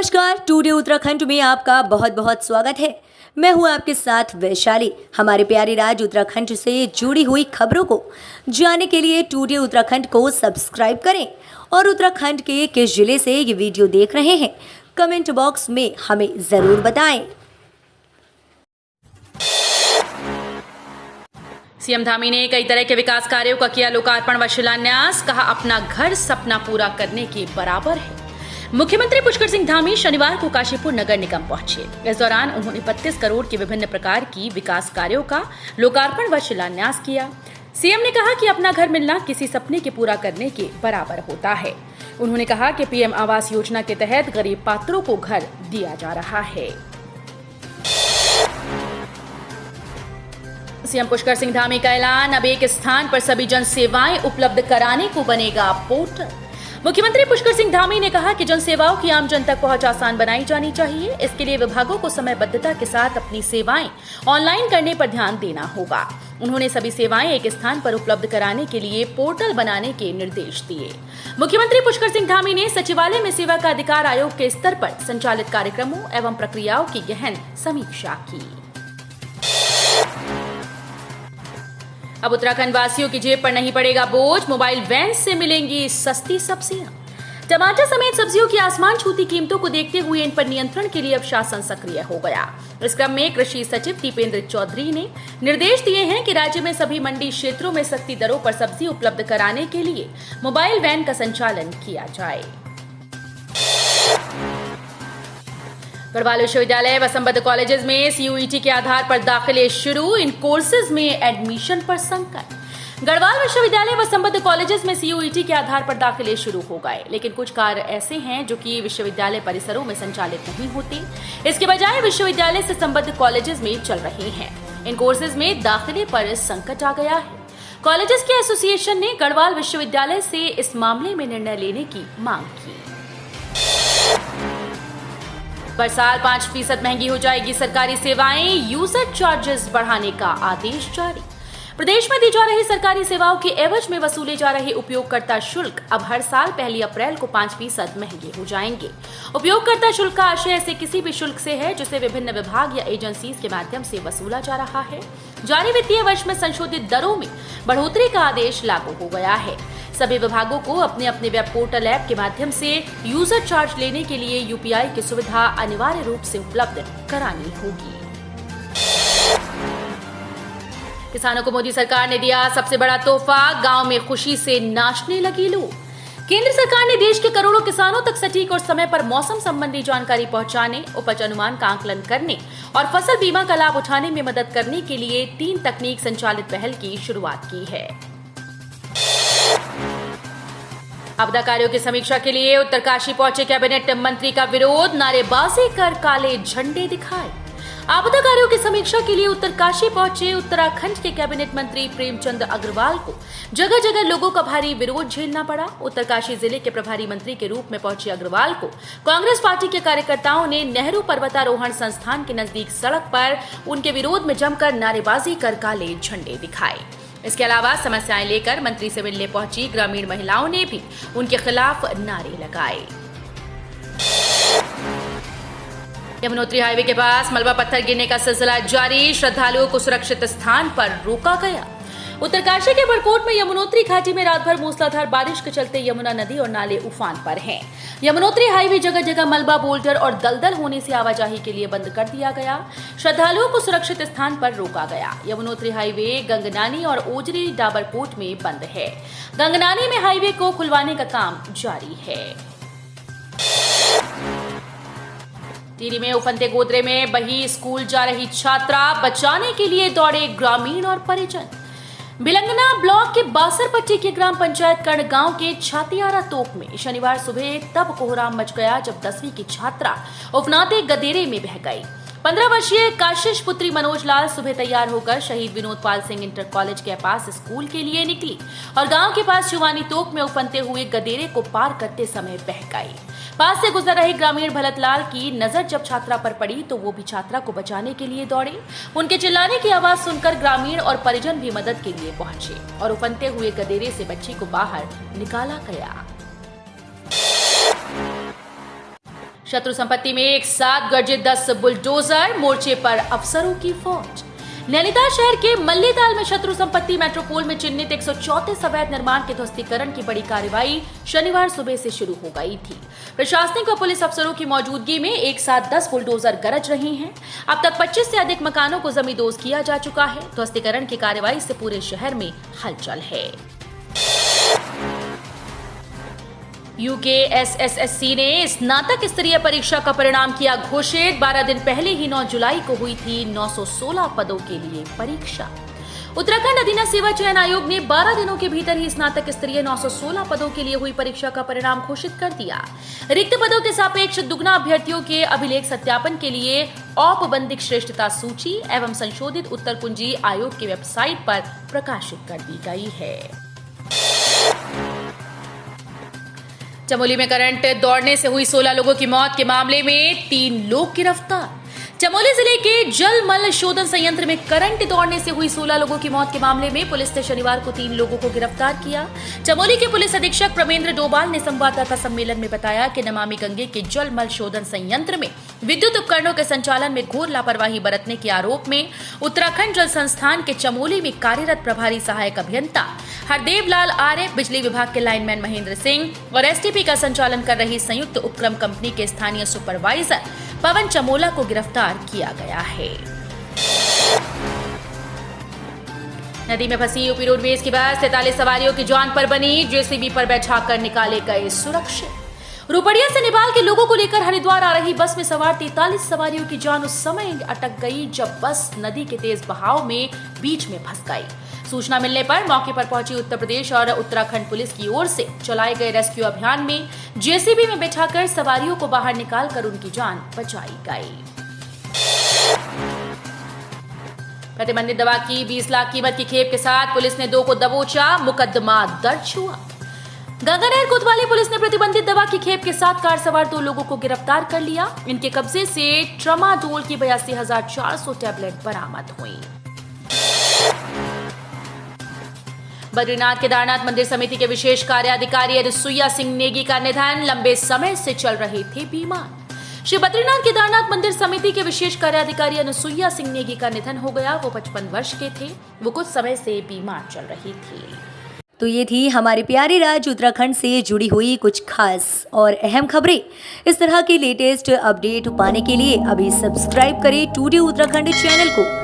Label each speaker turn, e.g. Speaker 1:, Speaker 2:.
Speaker 1: नमस्कार, टुडे उत्तराखंड में आपका बहुत बहुत स्वागत है। मैं हूं आपके साथ वैशाली। हमारे प्यारे राज्य उत्तराखंड से जुड़ी हुई खबरों को जानने के लिए टुडे उत्तराखंड को सब्सक्राइब करें और उत्तराखंड के किस जिले से ये वीडियो देख रहे हैं कमेंट बॉक्स में हमें ज़रूर बताएं।
Speaker 2: सीएम धामी ने कई तरह के विकास कार्यों का किया लोकार्पण व शिलान्यास, कहा अपना घर सपना पूरा करने के बराबर है। मुख्यमंत्री पुष्कर सिंह धामी शनिवार को काशीपुर नगर निगम पहुंचे। इस दौरान उन्होंने 32 करोड़ के विभिन्न प्रकार की विकास कार्यों का लोकार्पण व शिलान्यास किया। सीएम ने कहा कि अपना घर मिलना किसी सपने के पूरा करने के बराबर होता है। उन्होंने कहा कि पीएम आवास योजना के तहत गरीब पात्रों को घर दिया जा रहा है। सीएम पुष्कर सिंह धामी का ऐलान, अब एक स्थान पर सभी जन सेवाएं उपलब्ध कराने को बनेगा पोर्टल। मुख्यमंत्री पुष्कर सिंह धामी ने कहा कि जन सेवाओं की आम जन तक पहुंच आसान बनाई जानी चाहिए। इसके लिए विभागों को समयबद्धता के साथ अपनी सेवाएं ऑनलाइन करने पर ध्यान देना होगा। उन्होंने सभी सेवाएं एक स्थान पर उपलब्ध कराने के लिए पोर्टल बनाने के निर्देश दिए। मुख्यमंत्री पुष्कर सिंह धामी ने सचिवालय में सेवा का अधिकार आयोग के स्तर पर संचालित कार्यक्रमों एवं प्रक्रियाओं की गहन समीक्षा की। अब उत्तराखंड वासियों की जेब पर नहीं पड़ेगा बोझ, मोबाइल वैन से मिलेंगी सस्ती सब्जियां। टमाटर समेत सब्जियों की आसमान छूती कीमतों को देखते हुए इन पर नियंत्रण के लिए अब शासन सक्रिय हो गया। इस क्रम में कृषि सचिव दीपेंद्र चौधरी ने निर्देश दिए हैं कि राज्य में सभी मंडी क्षेत्रों में सस्ती दरों पर सब्जी उपलब्ध कराने के लिए मोबाइल वैन का संचालन किया जाए। गढ़वाल विश्वविद्यालय व संबद्ध कॉलेजेस में सीयूईटी के आधार पर दाखिले शुरू, इन कोर्सेज में एडमिशन पर संकट। गढ़वाल विश्वविद्यालय व संबद्ध कॉलेजेस में सीयूईटी के आधार पर दाखिले शुरू हो गए, लेकिन कुछ कार्य ऐसे हैं जो कि विश्वविद्यालय परिसरों में संचालित नहीं होते। इसके बजाय विश्वविद्यालय से संबद्ध कॉलेजेस में चल रहे हैं। इन कोर्सेज में दाखिले पर संकट आ गया है। कॉलेजेस के एसोसिएशन ने गढ़वाल विश्वविद्यालय से इस मामले में निर्णय लेने की मांग की। पर साल 5% महंगी हो जाएगी सरकारी सेवाएं, यूजर चार्जेस बढ़ाने का आदेश जारी। प्रदेश में दी जा रही सरकारी सेवाओं के एवज में वसूले जा रहे उपयोगकर्ता शुल्क अब हर साल 1 अप्रैल को 5% महंगे हो जाएंगे। उपयोगकर्ता शुल्क का आशय ऐसे किसी भी शुल्क से है जिसे विभिन्न विभाग या एजेंसीज के माध्यम से वसूला जा रहा है। जारी वित्तीय वर्ष में संशोधित दरों में बढ़ोतरी का आदेश लागू हो गया है। सभी विभागों को अपने अपने वेब पोर्टल ऐप के माध्यम से यूजर चार्ज लेने के लिए यूपीआई की सुविधा अनिवार्य रूप से उपलब्ध करानी होगी। किसानों को मोदी सरकार ने दिया सबसे बड़ा तोहफा, गांव में खुशी से नाचने लगे लोग। केंद्र सरकार ने देश के करोड़ों किसानों तक सटीक और समय पर मौसम संबंधी जानकारी पहुंचाने, उपज अनुमान का आकलन करने और फसल बीमा का लाभ उठाने में मदद करने के लिए 3 तकनीक संचालित पहल की शुरुआत की है। आपदा कार्यों की समीक्षा के लिए उत्तरकाशी पहुंचे कैबिनेट मंत्री का विरोध, नारेबाजी कर काले झंडे दिखाए। आपदा कार्यों की समीक्षा के लिए उत्तरकाशी पहुंचे उत्तराखंड के कैबिनेट मंत्री प्रेमचंद अग्रवाल को जगह जगह लोगों का भारी विरोध झेलना पड़ा। उत्तरकाशी जिले के प्रभारी मंत्री के रूप में पहुंचे अग्रवाल को कांग्रेस पार्टी के कार्यकर्ताओं ने नेहरू पर्वतारोहण संस्थान के नजदीक सड़क पर उनके विरोध में जमकर नारेबाजी कर काले झंडे दिखाए। इसके अलावा समस्याएं लेकर मंत्री से मिलने पहुंची ग्रामीण महिलाओं ने भी उनके खिलाफ नारे लगाए। यमुनोत्री हाईवे के पास मलबा पत्थर गिरने का सिलसिला जारी, श्रद्धालुओं को सुरक्षित स्थान पर रोका गया। उत्तरकाशी के बड़कोट में यमुनोत्री घाटी में रात भर मूसलाधार बारिश के चलते यमुना नदी और नाले उफान पर हैं। यमुनोत्री हाईवे जगह जगह मलबा, बोल्डर और दलदल होने से आवाजाही के लिए बंद कर दिया गया। श्रद्धालुओं को सुरक्षित स्थान पर रोका गया। यमुनोत्री हाईवे गंगनानी और ओजरी डाबरकोट में बंद है। गंगनानी में हाईवे को खुलवाने का काम जारी है। टिहरी में उफनते गोदरे में बही स्कूल जा रही छात्रा, बचाने के लिए दौड़े ग्रामीण और परिजन। भिलंगना ब्लॉक के बासरपट्टी के ग्राम पंचायत कर्ण गांव के छातियारा तोप में शनिवार सुबह तब कोहराम मच गया जब 10वीं की छात्रा उफनाते गदेरे में बह गई। 15 वर्षीय काशिश पुत्री मनोज लाल सुबह तैयार होकर शहीद विनोद पाल सिंह इंटर कॉलेज के पास स्कूल के लिए निकली और गांव के पास शिवानी तोप में उफनते हुए गदेरे को पार करते समय बह गई। पास से गुजर रहे ग्रामीण भलतलाल की नजर जब छात्रा पर पड़ी तो वो भी छात्रा को बचाने के लिए दौड़े। उनके चिल्लाने की आवाज सुनकर ग्रामीण और परिजन भी मदद के लिए पहुंचे और उफनते हुए गदेरे से बच्ची को बाहर निकाला गया। शत्रु संपत्ति में एक साथ गरजे 10 बुलडोजर, मोर्चे पर अफसरों की फौज। नैनीताल शहर के मल्लीताल में शत्रु संपत्ति मेट्रोपोल में चिन्हित 134 अवैध निर्माण के ध्वस्तीकरण की बड़ी कार्रवाई शनिवार सुबह से शुरू हो गई थी। प्रशासनिक व पुलिस अफसरों की मौजूदगी में एक साथ 10 बुलडोजर गरज रहे हैं। अब तक 25 से अधिक मकानों को जमींदोज किया जा चुका है। ध्वस्तीकरण की कार्रवाई से पूरे शहर में हलचल है। यूकेएसएसएससी ने स्नातक स्तरीय परीक्षा का परिणाम किया घोषित। 12 दिन पहले ही 9 जुलाई को हुई थी 916 पदों के लिए परीक्षा। उत्तराखंड अधीनस्थ सेवा चयन आयोग ने 12 दिनों के भीतर ही स्नातक स्तरीय 916 पदों के लिए हुई परीक्षा का परिणाम घोषित कर दिया। रिक्त पदों के सापेक्ष दुगना अभ्यर्थियों के अभिलेख सत्यापन के लिए औपबंधिक श्रेष्ठता सूची एवं संशोधित उत्तर कुंजी आयोग की वेबसाइट पर प्रकाशित कर दी गई है। चमोली में करंट दौड़ने से हुई 16 लोगों की मौत के मामले में 3 लोग गिरफ्तार। चमोली जिले के जलमल शोधन संयंत्र में करंट दौड़ने से हुई 16 लोगों की मौत के मामले में पुलिस ने शनिवार को 3 लोगों को गिरफ्तार किया। चमोली के पुलिस अधीक्षक प्रमेंद्र डोभाल ने संवाददाता सम्मेलन में बताया कि नमामि गंगे के जलमल शोधन संयंत्र में विद्युत उपकरणों के संचालन में घोर लापरवाही बरतने के आरोप में उत्तराखंड जल संस्थान के चमोली में कार्यरत प्रभारी सहायक अभियंता हरदेव लाल आर्य, बिजली विभाग के लाइनमैन महेंद्र सिंह और एसटीपी का संचालन कर रही संयुक्त उपक्रम कंपनी के स्थानीय सुपरवाइजर पवन चमोला को गिरफ्तार किया गया है। नदी में फंसी यूपी रोडवेज की बस 43 सवारियों की जान पर बनी। जेसीबी पर बैठाकर निकाले गए सुरक्षित। रुपड़िया से नेपाल के लोगों को लेकर हरिद्वार आ रही बस में सवार 43 सवारियों की जान उस समय अटक गई जब बस नदी के तेज बहाव में बीच में फंस गई। सूचना मिलने पर मौके पर पहुंची उत्तर प्रदेश और उत्तराखंड पुलिस की ओर से चलाए गए रेस्क्यू अभियान में जेसीबी में बैठाकर सवारियों को बाहर निकालकर उनकी जान बचाई गई। प्रतिबंधित दवा की 20 लाख कीमत की खेप के साथ पुलिस ने 2 को दबोचा। मुकदमा दर्ज हुआ। गंगानहर कोतवाली पुलिस ने प्रतिबंधित दवा की खेप के साथ कार सवार 2 लोगों को गिरफ्तार कर लिया। इनके कब्जे से ट्रामाडोल की 82,400 टैबलेट बरामद हुई। बद्रीनाथ केदारनाथ मंदिर समिति के विशेष कार्याधिकारी अनुसुईया सिंह नेगी का निधन। लंबे समय से चल रहे थे बीमार। श्री बद्रीनाथ केदारनाथ मंदिर समिति के विशेष कार्याधिकारी अनुसुईया सिंह नेगी का निधन हो गया। वो 55 वर्ष के थे। वो कुछ समय से बीमार चल रही थी।
Speaker 1: तो ये थी हमारे प्यारे राज्य उत्तराखंड से जुड़ी हुई कुछ खास और अहम खबरें। इस तरह के लेटेस्ट अपडेट पाने के लिए अभी सब्सक्राइब करें टुडे उत्तराखंड चैनल को